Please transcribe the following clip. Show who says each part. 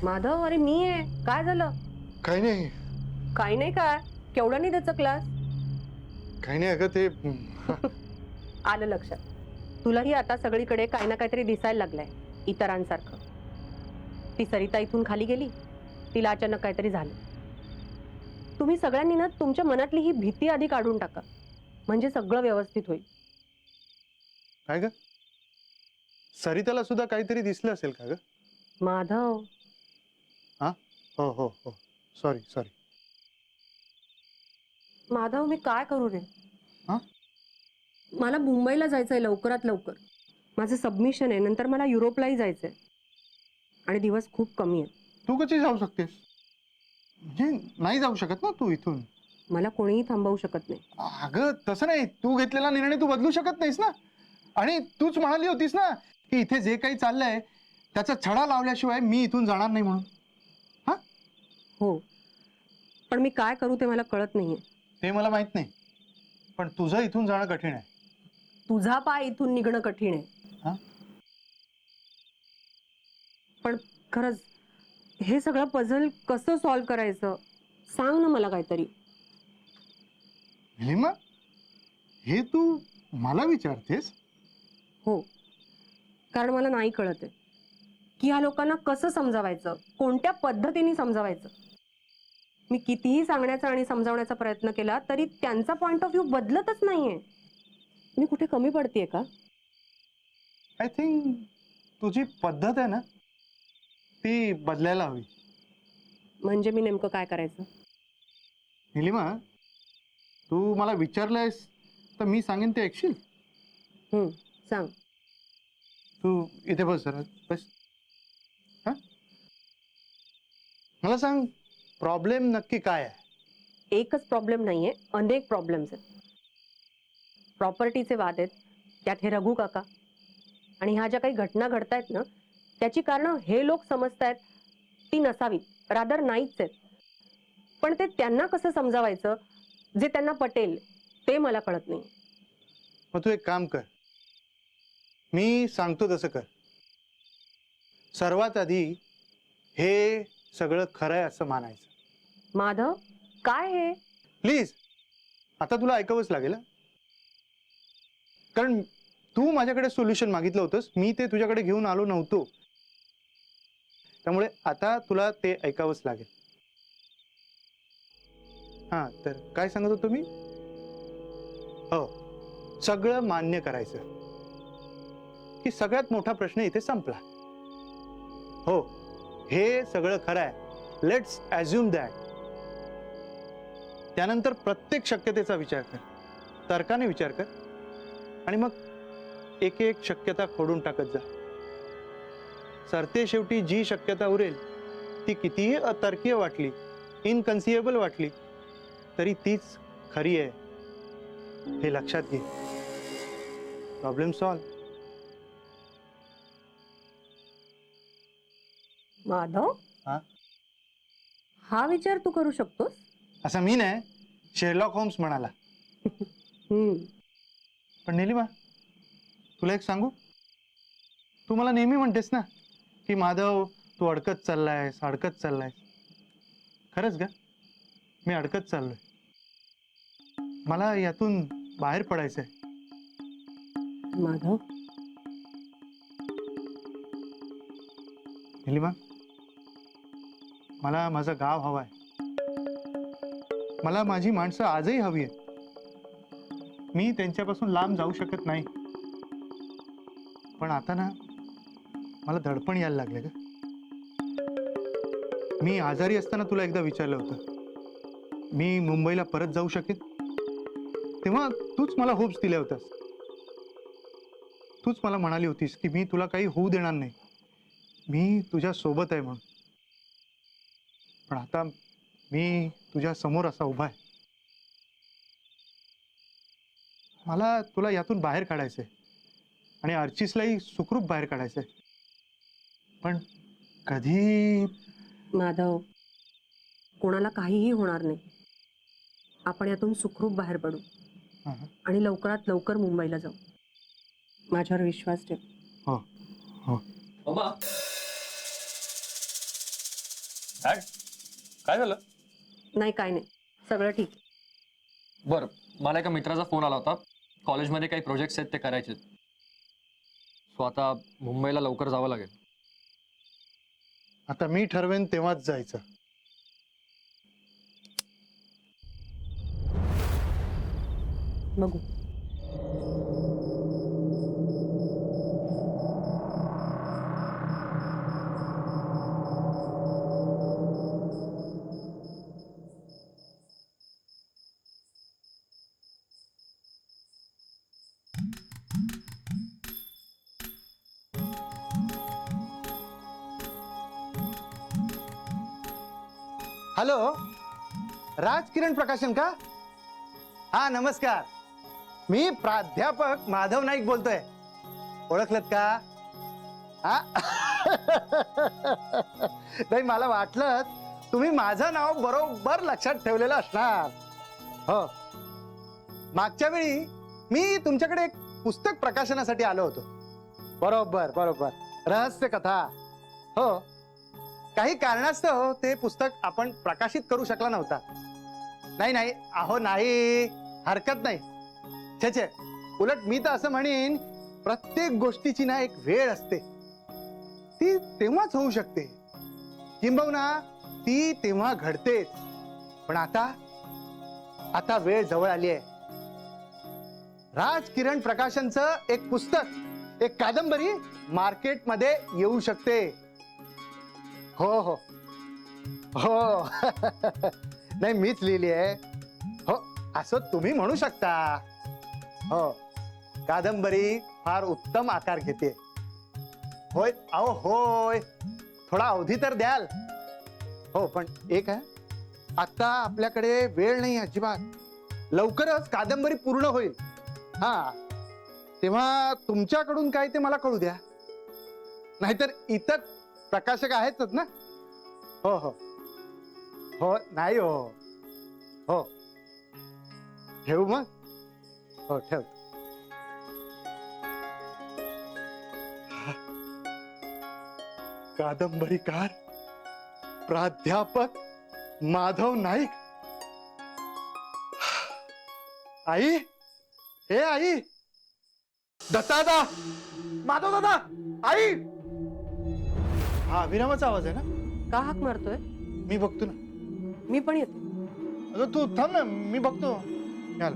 Speaker 1: माधव, अरे मी आहे. काय झालं?
Speaker 2: काही नाही.
Speaker 1: काही नाही. काय केवढा नाही त्याचा क्लास?
Speaker 2: काही नाही अगं, ते
Speaker 1: आलं लक्षात. तुलाही आता सगळीकडे काही ना काहीतरी दिसायला लागलंय इतरांसारखं. ती सरिता इथून खाली गेली, तिला अचानक काहीतरी झालं. तुम्ही सगळ्यांनी ना तुमच्या मनातली ही भीती आधी काढून टाका, म्हणजे सगळं व्यवस्थित होईल.
Speaker 2: काय ग, सरिताला सुद्धा काहीतरी दिसलं असेल का ग?
Speaker 1: माधव,
Speaker 2: हा, हो हो हो, सॉरी सॉरी.
Speaker 1: माधव, मी काय करू रे?
Speaker 2: हा,
Speaker 1: मला मुंबईला जायचंय लवकरात लवकर. माझं सबमिशन आहे, नंतर मला युरोपलाही जायचंय आणि दिवस खूप कमी आहेत.
Speaker 2: तू कशी जाऊ शकतेस? म्हणजे नाही जाऊ शकत ना तू इथून.
Speaker 1: मला कोणीही थांबवू शकत नाही.
Speaker 2: अगं तसं नाही, तू घेतलेला निर्णय तू बदलू शकत नाहीस ना. आणि तूच म्हणाली होतीस ना की इथे जे काही चाललंय त्याचा छडा लावल्याशिवाय मी इथून जाणार नाही म्हणून. हा,
Speaker 1: हो, पण मी काय करू ते मला कळत नाहीये.
Speaker 2: ते मला माहित नाही, पण तुझं इथून जाणं कठीण आहे.
Speaker 1: तुझा पाय इथून निघणं कठीण आहे.
Speaker 2: हा,
Speaker 1: पण खरंच हे सगळं पझल कसं सॉल्व्ह करायचं, सांग ना मला काहीतरी.
Speaker 2: निलिमा, हे तू मला विचारतेस?
Speaker 1: हो, कारण मला नाही कळत आहे की ह्या लोकांना कसं समजावायचं, कोणत्या पद्धतीने समजावायचं. मी कितीही सांगण्याचा आणि समजावण्याचा प्रयत्न केला तरी त्यांचा पॉइंट ऑफ व्ह्यू बदलतच नाहीये. मी कुठे कमी पडतेय का?
Speaker 2: आय थिंक तुझी पद्धत आहे ना ती बदलायला हवी.
Speaker 1: म्हणजे मी नेमकं काय करायचं?
Speaker 2: निलिमा, तू मला विचारलंयस तर मी सांगेन ते ऐकशील?
Speaker 1: सांग.
Speaker 2: तू इथे बस जरा, बस. हा, मला सांग, प्रॉब्लेम नक्की काय आहे?
Speaker 1: एकच प्रॉब्लेम नाहीये, अनेक प्रॉब्लेम्स आहेत. प्रॉपर्टीचे वाद आहेत, त्यात हे रघु काका. आणि ह्या ज्या काही घटना घडतायत ना, त्याची कारणं हे लोक समजतायत ती नसावीत, रादर नाहीच आहेत. पण ते त्यांना कसं समजावायचं जे त्यांना पटेल ते मला कळत नाही.
Speaker 2: मग तू एक काम कर, मी सांगतो तसं कर. सर्वात आधी हे सगळं खरं आहे असं मानायचं.
Speaker 1: माधव, काय हे?
Speaker 2: प्लीज, आता तुला ऐकावंच लागेल हं? कारण तू माझ्याकडे सोल्युशन मागितलं होतंस, मी ते तुझ्याकडे घेऊन आलो नव्हतो. त्यामुळे आता तुला ते ऐकावंच लागेल. हा, तर काय सांगत होतो मी? हो, सगळं मान्य करायचं की सगळ्यात मोठा प्रश्न इथे संपला. हो, हे सगळं खरं आहे. Let's assume that. त्यानंतर प्रत्येक शक्यतेचा विचार कर, तर्काने विचार कर, आणि मग एक एक शक्यता खोडून टाकत जा. सरते शेवटी जी शक्यता उरेल ती कितीही अतर्कीय वाटली, इनकन्सिएबल वाटली, तरी तीच खरी आहे हे लक्षात घे. Problem solve.
Speaker 1: माधव,
Speaker 2: हा,
Speaker 1: हा विचार तू करू शकतोस?
Speaker 2: असं मी नाही, शेरलॉक होम्स म्हणाला. पण निलिमा, तुला एक सांगू, तू मला नेहमी म्हणतेस ना की माधव तू अडकत चाललायस, अडकत चाललायस. खरंच ग, मी अडकत चाललोय. मला यातून बाहेर पडायचंय.
Speaker 1: माधव,
Speaker 2: निलिमा, मला माझं गाव हवंय. मला माझी माणसं आजही हवी आहेत. मी त्यांच्यापासून लांब जाऊ शकत नाही. पण आता ना मला दडपण यायला लागले ग. मी आजारी असताना तुला एकदा विचारलं होतं मी मुंबईला परत जाऊ शकेन, तेव्हा तूच मला होप्स दिल्या होत्यास. तूच मला म्हणाली होतीस की मी तुला काही होऊ देणार नाही, मी तुझ्या सोबत आहे म्हणून. पण आता मी तुझ्या समोर असा उभा आहे. मला तुला यातून बाहेर काढायचंय आणि अर्चिसलाही सुखरूप बाहेर काढायचंय. पण कधी?
Speaker 1: माधव, कोणाला काहीही होणार नाही. आपण यातून सुखरूप बाहेर पडू आणि लवकरात लवकर मुंबईला जाऊ. माझ्यावर विश्वास ठेव.
Speaker 2: हो हो.
Speaker 3: मम्मा,
Speaker 2: काय झालं?
Speaker 1: नाही काय नाही, सगळं ठीक आहे.
Speaker 3: बरं, मला एका मित्राचा फोन आला होता. कॉलेजमध्ये काही प्रोजेक्ट्स आहेत ते करायचे. सो आता मुंबईला लवकर जावं लागेल.
Speaker 2: आता मी ठरवेन तेव्हाच जायचं.
Speaker 1: बघू.
Speaker 2: हॅलो, राज किरण प्रकाशन का? हा नमस्कार, मी प्राध्यापक माधव नाईक बोलतोय. ओळखलत का? हा नाही, मला वाटलं तुम्ही माझं नाव बरोबर लक्षात ठेवलेलं असणार. हो, मागच्या वेळी मी तुमच्याकडे एक पुस्तक प्रकाशनासाठी आलो होतो. बरोबर बरोबर, रहस्य कथा. हो, काही कारणास्तव ते पुस्तक आपण प्रकाशित करू शकला नव्हता. नाही नाही, अहो नाही, हरकत नाही. छे छे, उलट मी तर असं म्हणेन, प्रत्येक गोष्टीची ना एक वेळ असते, ती तेव्हाच होऊ शकते, किंबहुना ती तेव्हा घडतेच. पण आता वेळ जवळ आली आहे. राज किरण प्रकाशनचं एक पुस्तक, एक कादंबरी मार्केटमध्ये येऊ शकते. हो हो हो नाही, मीच लिहिली आहे. हो, असं तुम्ही म्हणू शकता. हो, कादंबरी फार उत्तम आकार घेते. होय, अहो होय, थोडा अवधी तर द्याल. हो, पण एक आहे, आता आपल्याकडे वेळ नाही अजिबात. लवकरच कादंबरी पूर्ण होईल. हा, तेव्हा तुमच्याकडून काय ते मला कळू द्या. नाहीतर इतर प्रकाशक आहेतच ना. हो हो हो, नाही हो हो, ठेवू मग. हो, ठेव. कादंबरीकार प्राध्यापक माधव नाईक. आई, हे आई, दत्तादा, माधव दादा, आई. हा अभिरामाचा आवाज आहे ना?
Speaker 1: का हाक मारतोय?
Speaker 2: मी बघतो ना.
Speaker 1: मी पण येते.
Speaker 2: अगं तू थांब ना, मी बघतो. याल.